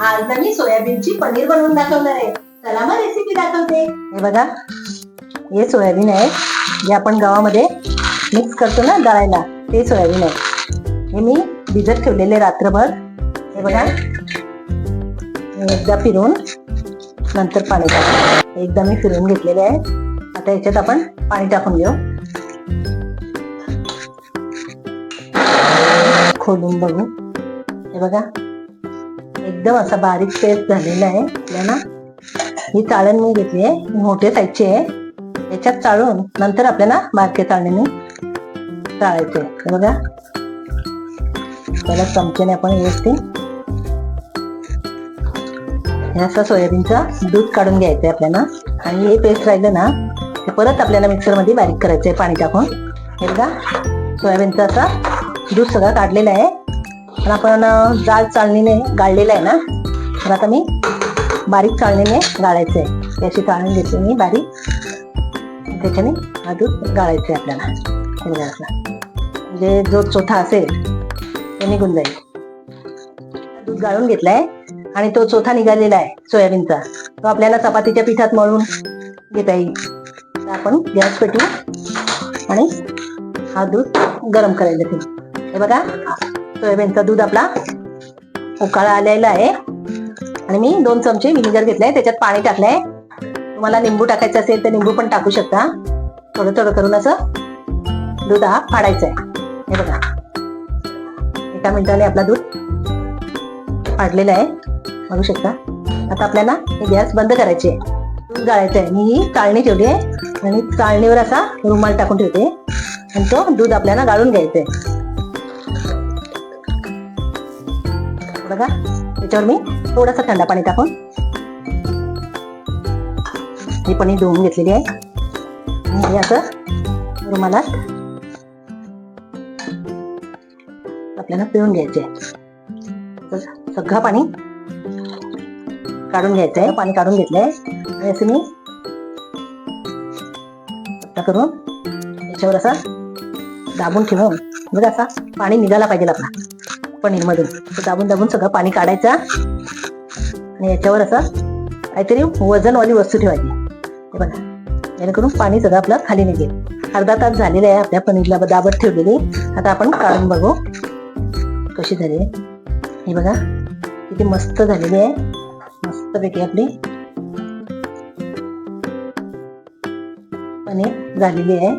आज ना मी सोयाबीनची पनीर बनवून दाखवणार आहे. चला मग रेसिपी दाखवते. हे बघा, हे सोयाबीन आहे जे आपण गव्हामध्ये मिक्स करतो ना दळायला, ते सोयाबीन आहे. हे मी भिजत ठेवलेले रात्रभर. हे बघा, एकदा फिरून नंतर पाणी टाकू. एकदा मी फिरून घेतलेले आहे. आता याच्यात आपण पाणी टाकून घेऊ. खोलून बघू. हे बघा, एकदम असा बारीक पेस्ट झालेला आहे. आपल्याला ही चाळण मी घेतली आहे, मोठ्या साईजची आहे. याच्यात चाळून नंतर आपल्याला बारके चाळणीने चाळायचे. हे बघा, त्याला चमच्याने आपण व्यवस्थित हे असं सोयाबीनचं दूध काढून घ्यायचंय आपल्याला. आणि हे पेस्ट राहिलं ना, ते परत आपल्याला मिक्सर मध्ये बारीक करायचंय पाणी टाकून. हे बघा, सोयाबीनचं असं दूध सगळं काढलेलं आहे. पण आपण जाड चाळणीने गाळलेलं आहे ना, तर आता मी बारीक चाळणीने गाळायचंय. याची चाळण घेतली मी बारीक, त्याच्याने हा दूध गाळायचंय आपल्याला. हे बघा, म्हणजे जो चोथा असेल तो निघून जाईल. दूध गाळून घेतलाय आणि तो चोथा निघालेला आहे सोयाबीनचा, तो आपल्याला चपातीच्या पिठात मळून घेता येईल. तर आपण गॅस पेटवू आणि हा दूध गरम करायला ठेवू. हे बघा, सोयाबीनचा दूध आपला उकाळा आलेला आहे. आणि मी 2 चमचे विनेगर घेतलाय, त्याच्यात पाणी टाकलंय. तुम्हाला लिंबू टाकायचं असेल तर लिंबू पण टाकू शकता. थोडं थोडं करून असं दूध हा फाडायचा आहे. हे बघा, एका मिनिटाने आपला दूध फाडलेला आहे, बघू शकता. आता आपल्याला हे गॅस बंद करायची आहे. दूध गाळायचं आहे. मी ही चाळणी ठेवली आहे आणि चाळणीवर असा रुमाल टाकून ठेवते आणि तो दूध आपल्याला गाळून घ्यायचंय. बघा, त्याच्यावर मी थोडंसं थंड पाणी टाकून ही पनीर धुवून घेतलेली आहे. आणि हे असं रुमालात आपल्याला पिळून घ्यायचे. सगळं पाणी काढून घ्यायचंय. पाणी काढून घेतलंय आणि असं मी करून याच्यावर असा दाबून ठेवून, बघा, असा पाणी निघायला पाहिजे आपला पनीर मधून. दाबून दाबून सगळं पाणी काढायचं आणि याच्यावर असं काहीतरी वजनवाली वस्तू ठेवायची. हे बघा, जेणेकरून पाणी सगळं आपलं खाली निघेल. अर्धा तास झालेला आहे आपल्या पनीरला दाबत ठेवलेली. आता आपण काढून बघू कशी झाली. हे बघा, किती मस्त झालेली आहे. मस्तपैकी आपली पनीर झालेली आहे.